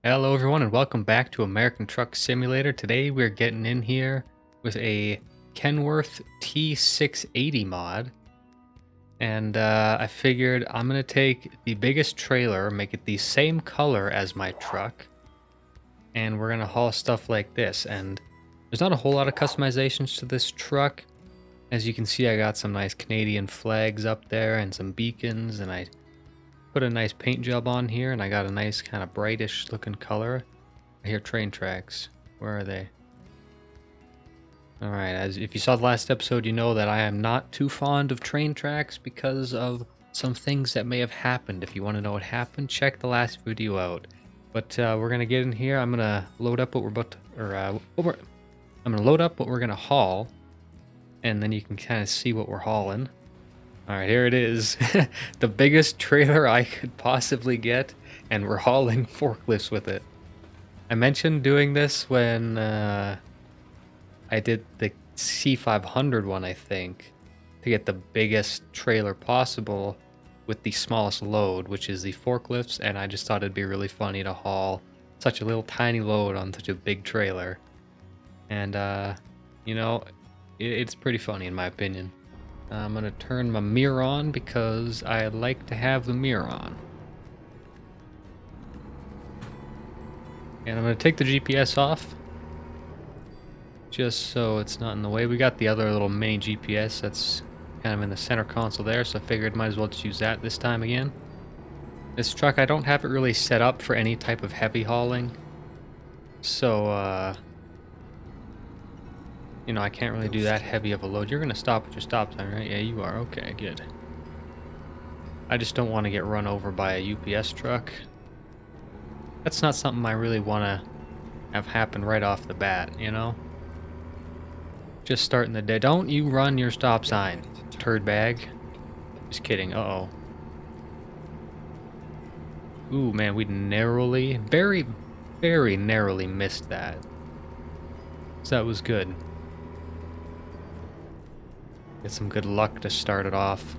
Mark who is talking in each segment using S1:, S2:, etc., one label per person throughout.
S1: Hello everyone and welcome back to American Truck Simulator. Today we're getting in here with a Kenworth T680 mod. And I figured I'm going to take the biggest trailer, make it the same color as my truck. And we're going to haul stuff like this. And there's not a whole lot of customizations to this truck. As you can see, I got some nice Canadian flags up there and some beacons. And I put a nice paint job on here, and I got a nice kind of brightish looking color. I hear train tracks. Where are they? Alright, as if you saw the last episode, you know that I am not too fond of train tracks because of some things that may have happened. If you want to know what happened, check the last video out. But we're gonna get in here. I'm gonna load up what we're about to, I'm gonna load up what we're gonna haul, and then you can kind of see what we're hauling. Alright, here it is. The biggest trailer I could possibly get, and we're hauling forklifts with it. I mentioned doing this when I did the C500 one, I think, to get the biggest trailer possible with the smallest load, which is the forklifts, and I just thought it'd be really funny to haul such a little tiny load on such a big trailer. And, you know, it's pretty funny in my opinion. I'm gonna turn my mirror on because I like to have the mirror on. And I'm gonna take the GPS off, just so it's not in the way. We got the other little mini GPS that's kind of in the center console there, so I figured might as well just use that this time again. This truck, I don't have it really set up for any type of heavy hauling, so you know, I can't really do that heavy of a load. You're gonna stop at your stop sign, right? Yeah, you are. Okay, good. I just don't want to get run over by a UPS truck. That's not something I really want to have happen right off the bat, you know? Just starting the day. Don't you run your stop sign, turd bag. Just kidding. Uh-oh. Ooh, man, we narrowly, very, very narrowly missed that. So that was good. Get some good luck to start it off.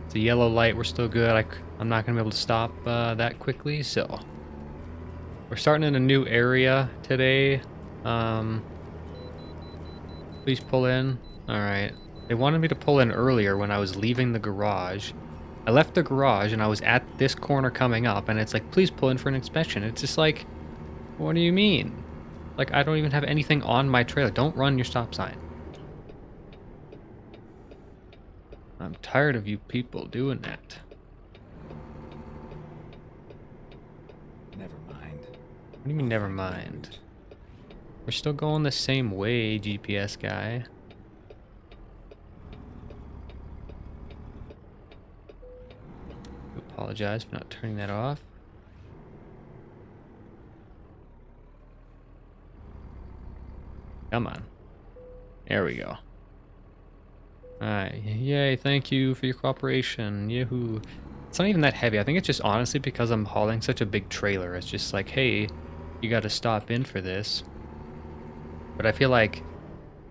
S1: It's a yellow light. We're still good. I'm not going to be able to stop that quickly, so... We're starting in a new area today. Please pull in. Alright. They wanted me to pull in earlier when I was leaving the garage. I left the garage and I was at this corner coming up, and it's like, please pull in for an inspection. It's just like, what do you mean? Like, I don't even have anything on my trailer. Don't run your stop sign. I'm tired of you people doing that.
S2: Never mind.
S1: What do you mean, never mind? We're still going the same way, GPS guy. I apologize for not turning that off. Come on. There we go. Alright, yay, thank you for your cooperation. Yahoo. It's not even that heavy. I think it's just honestly because I'm hauling such a big trailer. It's just like, hey, you gotta stop in for this. But I feel like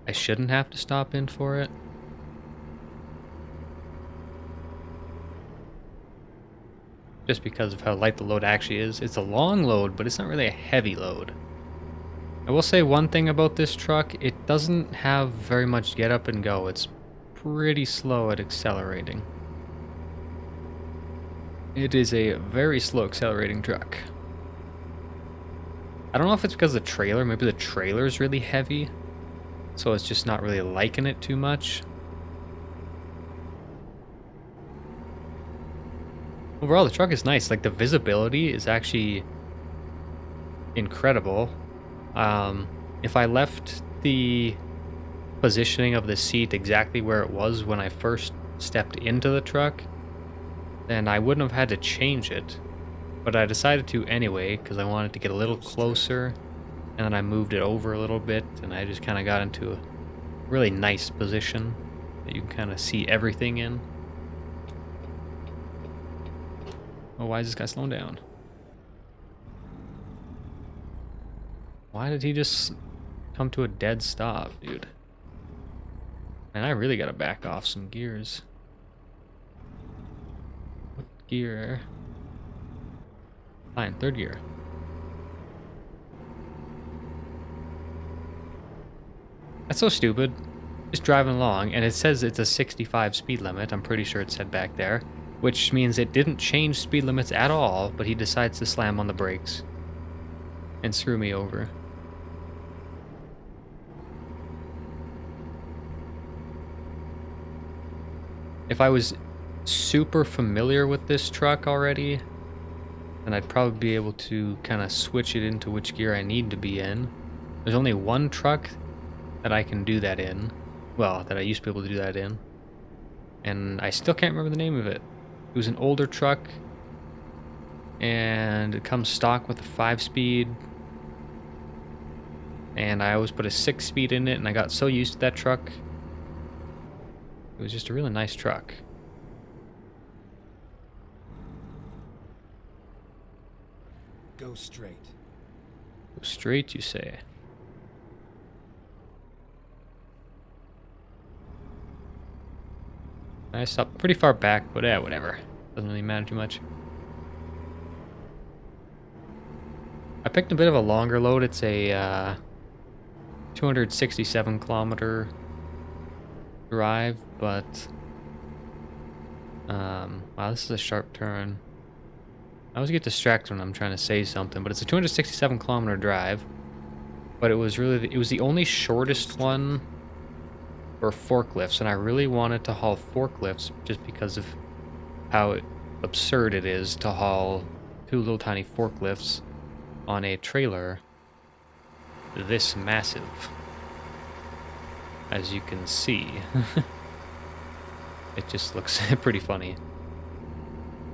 S1: I shouldn't have to stop in for it. Just because of how light the load actually is. It's a long load, but it's not really a heavy load. I will say one thing about this truck. It doesn't have very much get up and go. It's pretty slow at accelerating. It is a very slow accelerating truck. I don't know if it's because of the trailer. Maybe the trailer is really heavy, so it's just not really liking it too much. Overall, the truck is nice. Like, the visibility is actually incredible. If I left the positioning of the seat exactly where it was when I first stepped into the truck, then I wouldn't have had to change it. But I decided to anyway, because I wanted to get a little closer, and then I moved it over a little bit, and I just kind of got into a really nice position that you can kind of see everything in. Oh, why is this guy slowing down? Why did he just come to a dead stop, dude? Man, I really gotta back off some gears. What gear? Fine, third gear. That's so stupid. Just driving along, and it says it's a 65 speed limit. I'm pretty sure it said back there, which means it didn't change speed limits at all, but he decides to slam on the brakes and screw me over. If I was super familiar with this truck already, then I'd probably be able to kind of switch it into which gear I need to be in. There's only one truck that I can do that in. Well, that I used to be able to do that in. And I still can't remember the name of it. It was an older truck, and it comes stock with a 5-speed. And I always put a 6-speed in it, and I got so used to that truck. It was just a really nice truck.
S2: Go straight.
S1: Go straight, you say? I stopped pretty far back, but yeah, whatever. Doesn't really matter too much. I picked a bit of a longer load. It's a 267 kilometer drive, but wow, this is a sharp turn. I always get distracted when I'm trying to say something, but it's a 267 kilometer drive. But it was the only shortest one for forklifts, and I really wanted to haul forklifts just because of how absurd it is to haul 2 little tiny forklifts on a trailer this massive. As you can see. It just looks pretty funny.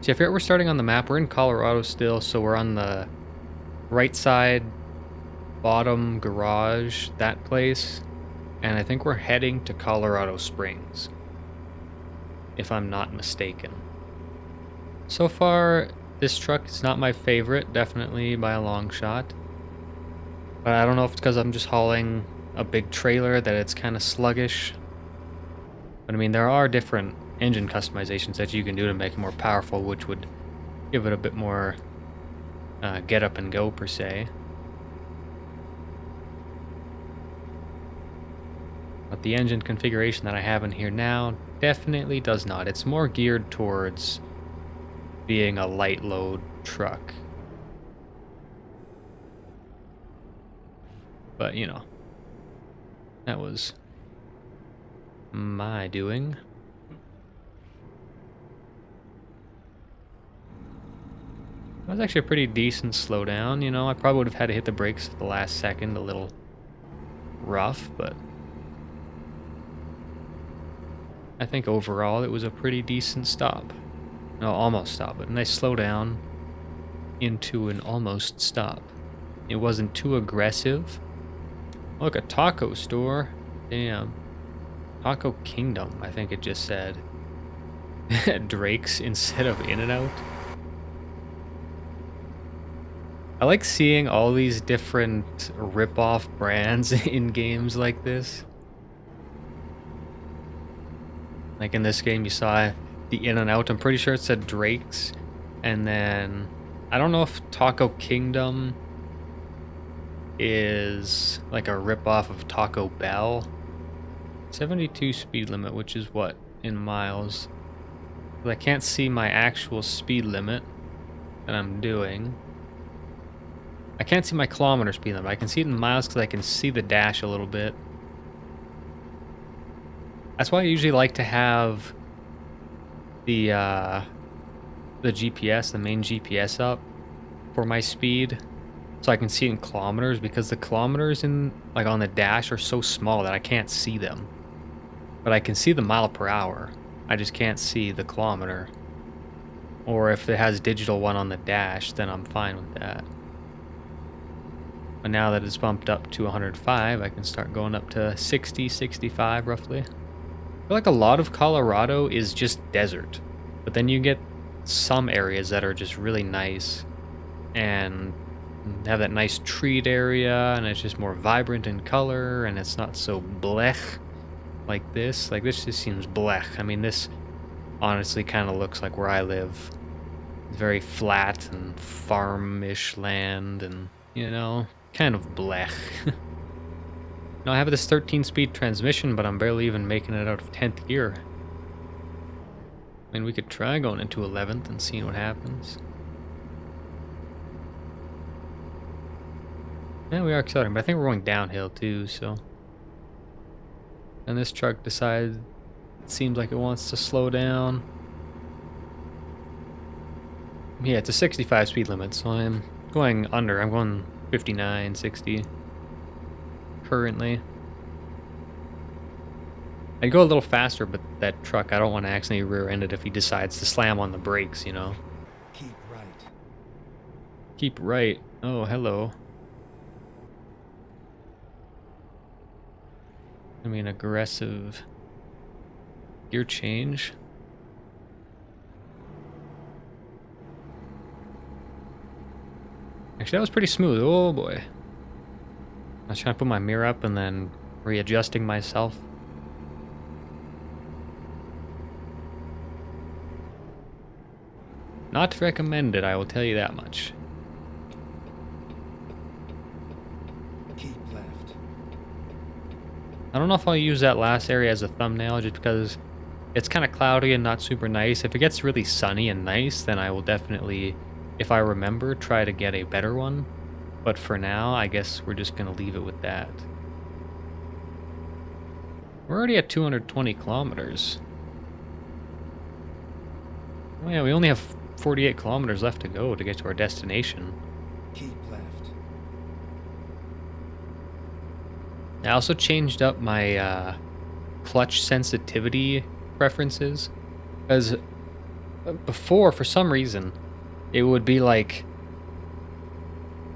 S1: See, I forget we're starting on the map. We're in Colorado still, so we're on the right side, bottom garage, that place. And I think we're heading to Colorado Springs, if I'm not mistaken. So far, this truck is not my favorite, definitely by a long shot. But I don't know if it's because I'm just hauling a big trailer that it's kind of sluggish. But I mean, there are different engine customizations that you can do to make it more powerful, which would give it a bit more get up and go per se. But the engine configuration that I have in here now definitely does not. It's more geared towards being a light load truck. But, you know, that was my doing. That was actually a pretty decent slowdown, you know. I probably would have had to hit the brakes at the last second, a little rough, but I think overall it was a pretty decent stop. No, almost stop, but a nice slowdown into an almost stop. It wasn't too aggressive. Look, a taco store. Damn. Taco Kingdom, I think it just said. Drake's instead of In-N-Out. I like seeing all these different rip-off brands in games like this. Like in this game, you saw the In-N-Out. I'm pretty sure it said Drake's. And then, I don't know if Taco Kingdom is like a rip-off of Taco Bell. 72 speed limit, which is what in miles? But I can't see my actual speed limit that I'm doing. I can't see my kilometer speed limit. I can see it in miles because I can see the dash a little bit. That's why I usually like to have the GPS, the main GPS up for my speed, so I can see it in kilometers, because the kilometers in like on the dash are so small that I can't see them. But I can see the mile per hour. I just can't see the kilometer. Or if it has digital one on the dash, then I'm fine with that. But now that it's bumped up to 105, I can start going up to 60, 65 roughly. I feel like a lot of Colorado is just desert. But then you get some areas that are just really nice and have that nice treed area, and it's just more vibrant in color, and it's not so blech like this. Like this just seems blech. I mean, this honestly kind of looks like where I live. It's very flat and farm-ish land, and you know, kind of blech. Now I have this 13-speed transmission, but I'm barely even making it out of 10th gear. I mean, we could try going into 11th and seeing what happens. Yeah, we are accelerating, but I think we're going downhill too, so. And this truck decides, it seems like it wants to slow down. Yeah, it's a 65 speed limit, so I'm going under. I'm going 59, 60 currently. I'd go a little faster, but that truck, I don't want to accidentally rear-end it if he decides to slam on the brakes, you know.
S2: Keep right.
S1: Keep right. Oh, hello. I mean, aggressive gear change. Actually, that was pretty smooth. Oh boy. I was trying to put my mirror up and then readjusting myself. Not recommended, I will tell you that much.
S2: Keep left.
S1: I don't know if I'll use that last area as a thumbnail just because it's kind of cloudy and not super nice. If it gets really sunny and nice, then I will definitely, if I remember, try to get a better one. But for now, I guess we're just going to leave it with that. We're already at 220 kilometers. Oh yeah, we only have 48 kilometers left to go to get to our destination.
S2: Keep left.
S1: I also changed up my clutch sensitivity preferences, because before, for some reason, it would be like,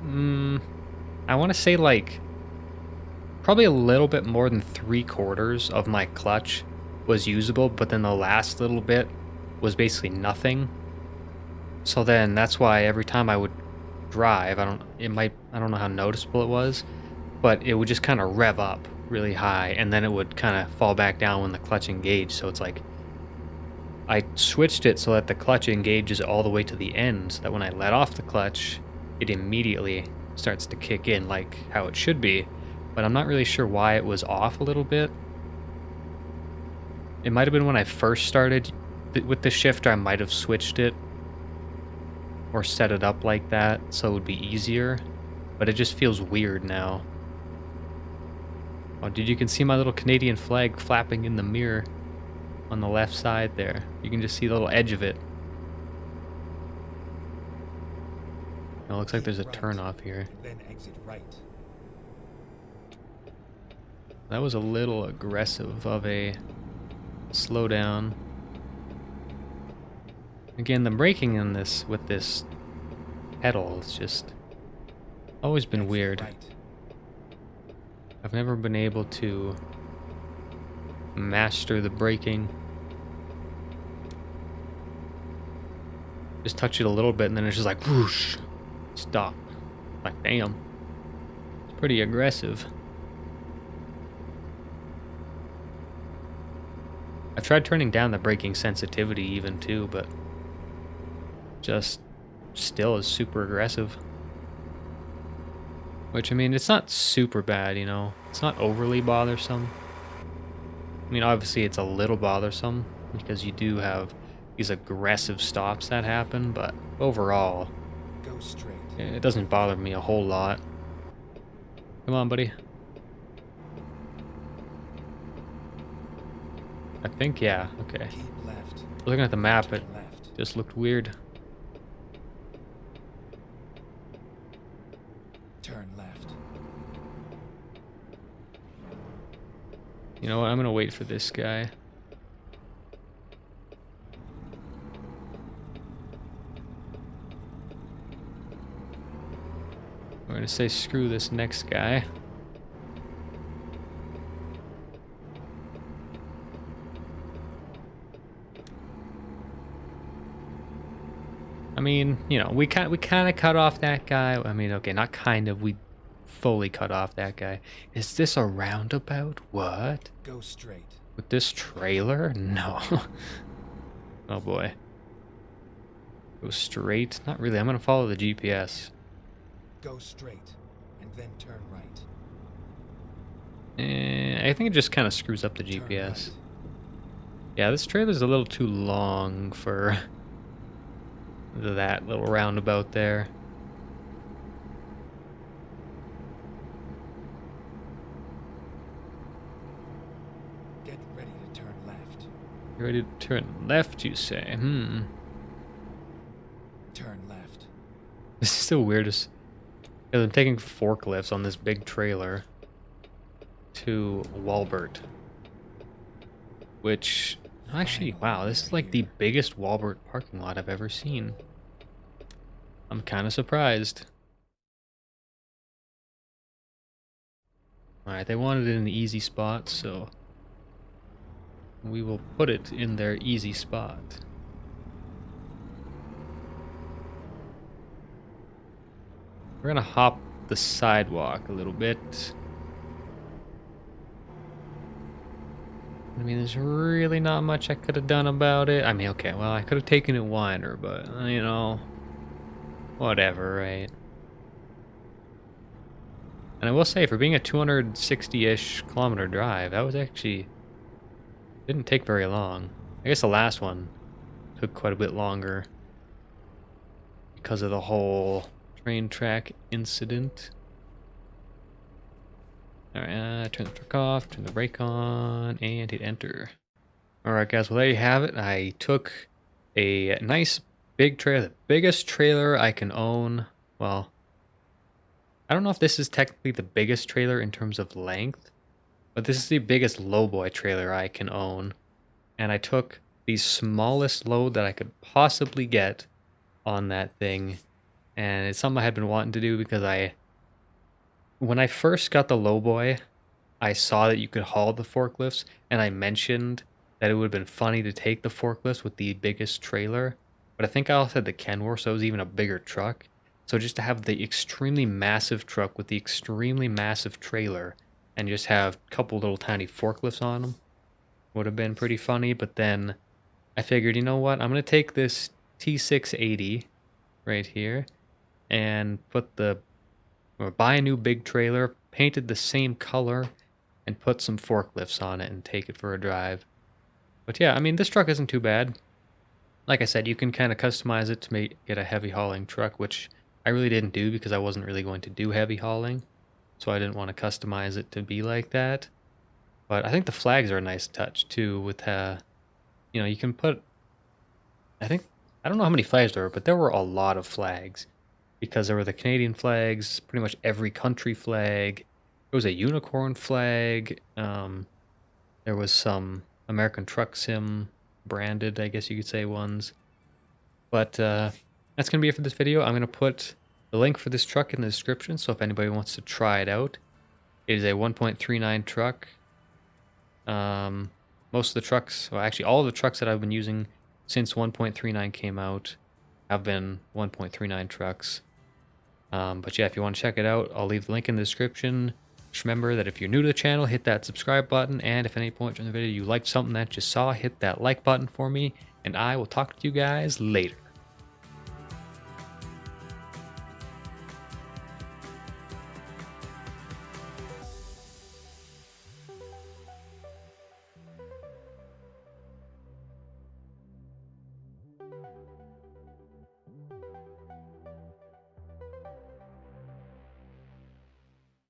S1: I want to say like, probably a little bit more than 3/4 of my clutch was usable, but then the last little bit was basically nothing. So then that's why every time I would drive, I don't know how noticeable it was, but it would just kind of rev up really high and then it would kind of fall back down when the clutch engaged. So it's like I switched it so that the clutch engages all the way to the end, so that when I let off the clutch, it immediately starts to kick in like how it should be. But I'm not really sure why it was off a little bit. It might have been when I first started with the shifter, I might have switched it or set it up like that so it would be easier, but it just feels weird now. Oh, dude, you can see my little Canadian flag flapping in the mirror on the left side there. You can just see the little edge of it. It looks like there's a turn off here.
S2: Then exit right.
S1: That was a little aggressive of a slowdown. Again, the braking in this with this pedal is just always been weird.
S2: Right.
S1: I've never been able to master the braking. Just touch it a little bit and then it's just like whoosh, stop. Like damn. It's pretty aggressive. I've tried turning down the braking sensitivity even too, but just still is super aggressive. Which, I mean, it's not super bad, you know. It's not overly bothersome. I mean, obviously it's a little bothersome because you do have these aggressive stops that happen, but overall,
S2: Go straight.
S1: it doesn't bother me a whole lot. Come on, buddy. I think, yeah, okay.
S2: Keep left.
S1: Looking at the map, it
S2: Turn left.
S1: just looked weird.
S2: Turn left.
S1: You know what, I'm gonna wait for this guy. We're gonna say screw this next guy. I mean, you know, we kind of cut off that guy. I mean, okay, not kind of. We fully cut off that guy. Is this a roundabout? What?
S2: Go straight.
S1: With this trailer? No. Oh boy. Go straight? Not really. I'm gonna follow the GPS.
S2: Go straight. And then turn right.
S1: I think it just kind of screws up the
S2: Turn
S1: GPS.
S2: right.
S1: Yeah, this trailer's a little too long for that little roundabout there.
S2: Get ready to turn left.
S1: You ready to turn left, you say?
S2: Turn left.
S1: This is the weirdest. Because I'm taking forklifts on this big trailer to Walbert. Which, actually, wow, this is like the biggest Walbert parking lot I've ever seen. I'm kind of surprised. Alright, they wanted it in the easy spot, so we will put it in their easy spot. We're gonna hop the sidewalk a little bit. I mean, there's really not much I could have done about it. I mean, okay, well, I could have taken it wider, but, you know, whatever, right? And I will say, for being a 260-ish kilometer drive, that was actually, didn't take very long. I guess the last one took quite a bit longer because of the whole train track incident. Alright, turn the truck off, turn the brake on, and hit enter. Alright guys, well there you have it. I took a nice big trailer, the biggest trailer I can own. Well, I don't know if this is technically the biggest trailer in terms of length, but this is the biggest lowboy trailer I can own. And I took the smallest load that I could possibly get on that thing. And it's something I had been wanting to do because when I first got the lowboy, I saw that you could haul the forklifts, and I mentioned that it would have been funny to take the forklifts with the biggest trailer. But I think I also had the Kenworth, so it was even a bigger truck. So just to have the extremely massive truck with the extremely massive trailer and just have a couple little tiny forklifts on them would have been pretty funny. But then I figured, you know what? I'm going to take this T680 right here and or buy a new big trailer, paint it the same color, and put some forklifts on it and take it for a drive. But yeah, I mean, this truck isn't too bad. Like I said, you can kind of customize it to get a heavy hauling truck, which I really didn't do because I wasn't really going to do heavy hauling. So I didn't want to customize it to be like that. But I think the flags are a nice touch too with, you know, you can put, I don't know how many flags there were, but there were a lot of flags. Because there were the Canadian flags, pretty much every country flag. There was a unicorn flag. There was some American Truck Sim branded, I guess you could say, ones. But that's going to be it for this video. I'm going to put the link for this truck in the description, so if anybody wants to try it out. It is a 1.39 truck. Most of the trucks, well, actually all of the trucks that I've been using since 1.39 came out have been 1.39 trucks. But yeah, if you want to check it out, I'll leave the link in the description. Just remember that if you're new to the channel, hit that subscribe button, and if at any point during the video you liked something that you saw, hit that like button for me, and I will talk to you guys later.